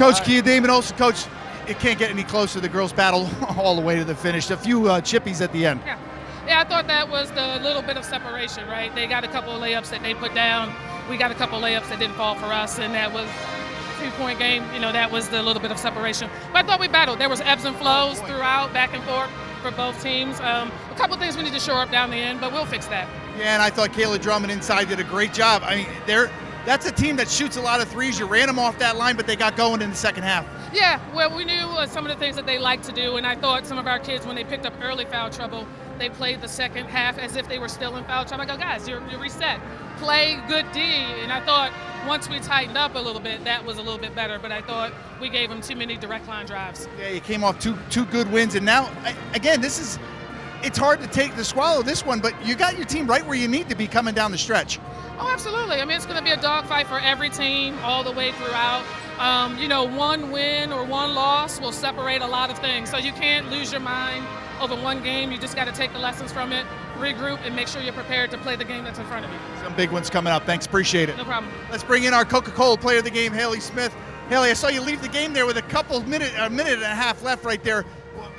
Coach Damon Olsen, Coach, it can't get any closer. The girls battle all the way to the finish. A few chippies at the end. Yeah, I thought that was the little bit of separation, right? They got a couple of layups that they put down. We got a couple of layups that didn't fall for us, and that was a 2-point game. You know, that was the little bit of separation. But I thought we battled. There was ebbs and flows throughout, back and forth for both teams. A couple of things we need to shore up down the end, but we'll fix that. Yeah, and I thought Kayla Drummond inside did a great job. I mean, that's a team that shoots a lot of threes. You ran them off that line, but they got going in the second half. Yeah, well, we knew some of the things that they like to do, and I thought some of our kids, when they picked up early foul trouble, they played the second half as if they were still in foul trouble. I go, guys, you're reset. Play good D. And I thought once we tightened up a little bit, that was a little bit better. But I thought we gave them too many direct line drives. Yeah, you came off two good wins. And now, again, it's hard to swallow this one, but you got your team right where you need to be coming down the stretch. Oh, absolutely. I mean, it's going to be a dogfight for every team all the way throughout. One win or one loss will separate a lot of things. So you can't lose your mind over one game. You just got to take the lessons from it, regroup, and make sure you're prepared to play the game that's in front of you. Some big ones coming up. Thanks, appreciate it. No problem. Let's bring in our Coca-Cola player of the game, Haley Smith. Haley, I saw you leave the game there with a minute and a half left right there.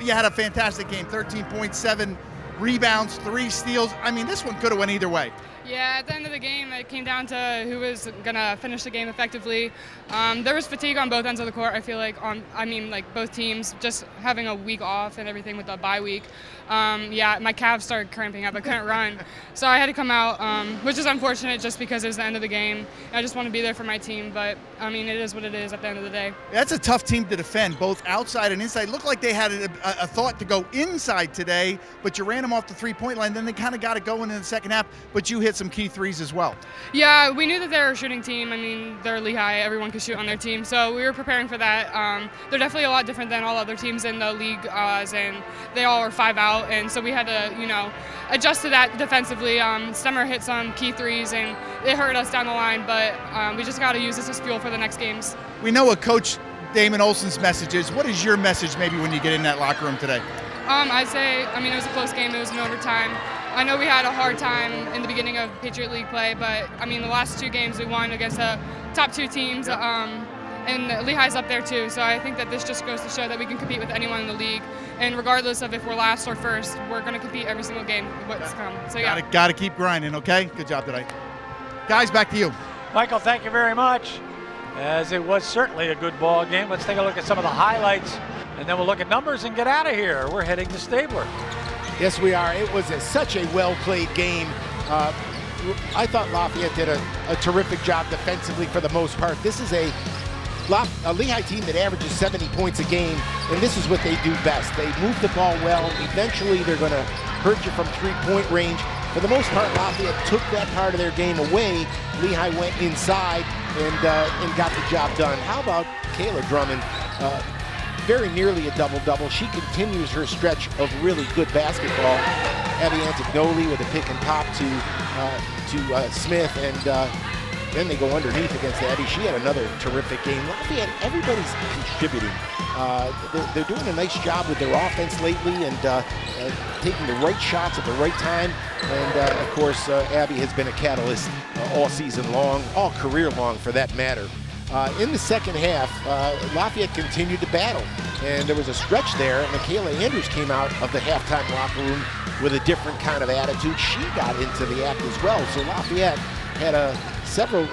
You had a fantastic game, 13.7 rebounds, 3 steals. I mean, this one could have went either way. Yeah, at the end of the game, it came down to who was going to finish the game effectively. There was fatigue on both ends of the court, I feel like, both teams, just having a week off and everything with the bye week. My calves started cramping up. I couldn't run. So I had to come out, which is unfortunate just because it was the end of the game. I just want to be there for my team, but, it is what it is at the end of the day. That's a tough team to defend, both outside and inside. It looked like they had a thought to go inside today, but you ran them off the three-point line. Then they kind of got it going in the second half, but you hit some key threes as well. Yeah, we knew that they're a shooting team. They're Lehigh. Everyone can shoot on their team. So we were preparing for that. They're definitely a lot different than all other teams in the league, and they all are 5 out. And so we had to, adjust to that defensively. Stemmer hit some key threes, and it hurt us down the line. But we just got to use this as fuel for the next games. We know what Coach Damon Olsen's message is. What is your message maybe when you get in that locker room today? I'd say, it was a close game. It was in overtime. I know we had a hard time in the beginning of Patriot League play, but, the last 2 games we won against the top 2 teams, and Lehigh's up there too. So I think that this just goes to show that we can compete with anyone in the league. And regardless of if we're last or first, we're going to compete every single game what's come. So, yeah. Got to keep grinding, okay? Good job today. Guys, back to you. Michael, thank you very much. As it was certainly a good ball game. Let's take a look at some of the highlights, and then we'll look at numbers and get out of here. We're heading to Stabler. Yes, we are. It was such a well-played game. I thought Lafayette did a terrific job defensively for the most part. This is a Lehigh team that averages 70 points a game, and this is what they do best. They move the ball well. Eventually, they're going to hurt you from three-point range. For the most part, Lafayette took that part of their game away. Lehigh went inside and got the job done. How about Kayla Drummond? Very nearly a double-double. She continues her stretch of really good basketball. Abby Antignoli with a pick and pop to Smith, and then they go underneath against Abby. She had another terrific game. Lafayette, everybody's contributing. They're doing a nice job with their offense lately and taking the right shots at the right time. And, of course, Abby has been a catalyst all season long, all career long for that matter. In the second half, Lafayette continued to battle, and there was a stretch there, and Michaela Andrews came out of the halftime locker room with a different kind of attitude. She got into the act as well, so Lafayette had several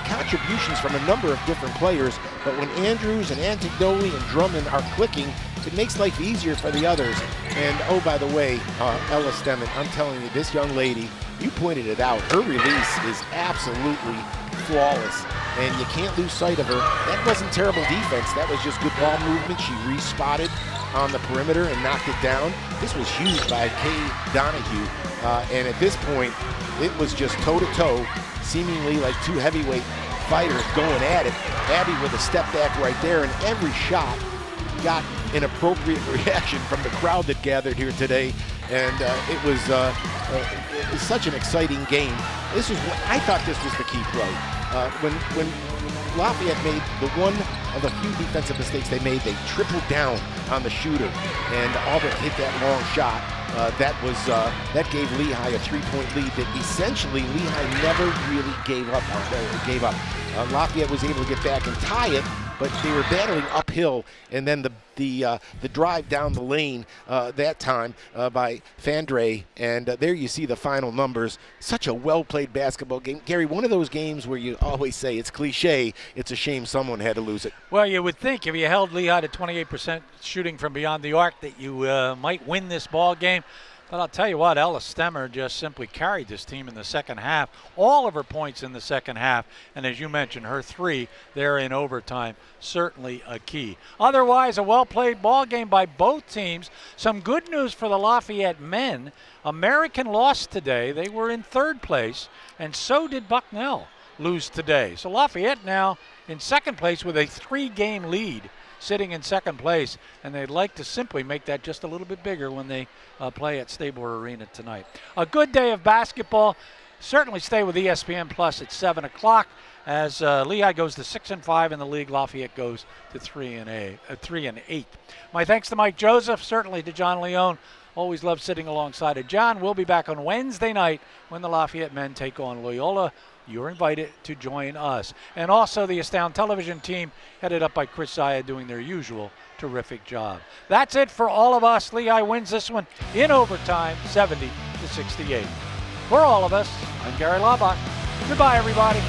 contributions from a number of different players, but when Andrews and Antignoli and Drummond are clicking, it makes life easier for the others. And, oh, by the way, Ella Stemmen, I'm telling you, this young lady, you pointed it out, her release is absolutely flawless, and you can't lose sight of her. That wasn't terrible defense. That was just good ball movement. She respotted on the perimeter and knocked it down. This was huge by Kay Donahue, and at this point, it was just toe-to-toe, seemingly like 2 heavyweight fighters going at it. Abby with a step back right there, and every shot got an appropriate reaction from the crowd that gathered here today, and it was such an exciting game. I thought this was the key play. When Lafayette made the one of the few defensive mistakes they made, they tripled down on the shooter, and Auburn hit that long shot. That gave Lehigh a 3-point lead that essentially Lehigh never really gave up. Lafayette was able to get back and tie it, but they were battling uphill, and then the drive down the lane that time by Fandre, and there you see the final numbers. Such a well-played basketball game. Gary, one of those games where you always say it's cliche, it's a shame someone had to lose it. Well, you would think if you held Lehigh to 28% shooting from beyond the arc that you might win this ball game. But I'll tell you what, Ella Stemmer just simply carried this team in the second half. All of her points in the second half. And as you mentioned, her three there in overtime, certainly a key. Otherwise, a well-played ball game by both teams. Some good news for the Lafayette men. American lost today. They were in third place, and so did Bucknell lose today. So Lafayette now in second place with a 3-game lead, sitting in second place, and they'd like to simply make that just a little bit bigger when they play at Stabler Arena tonight. A good day of basketball. Certainly stay with ESPN Plus at 7 o'clock as Lehigh goes to 6-5 in the league. Lafayette goes to 3-8. My thanks to Mike Joseph, certainly to John Leone. Always love sitting alongside of John. We'll be back on Wednesday night when the Lafayette men take on Loyola. You're invited to join us. And also the Astound Television team, headed up by Chris Zaya, doing their usual terrific job. That's it for all of us. Lehigh wins this one in overtime, 70-68. For all of us, I'm Gary Laubach. Goodbye, everybody.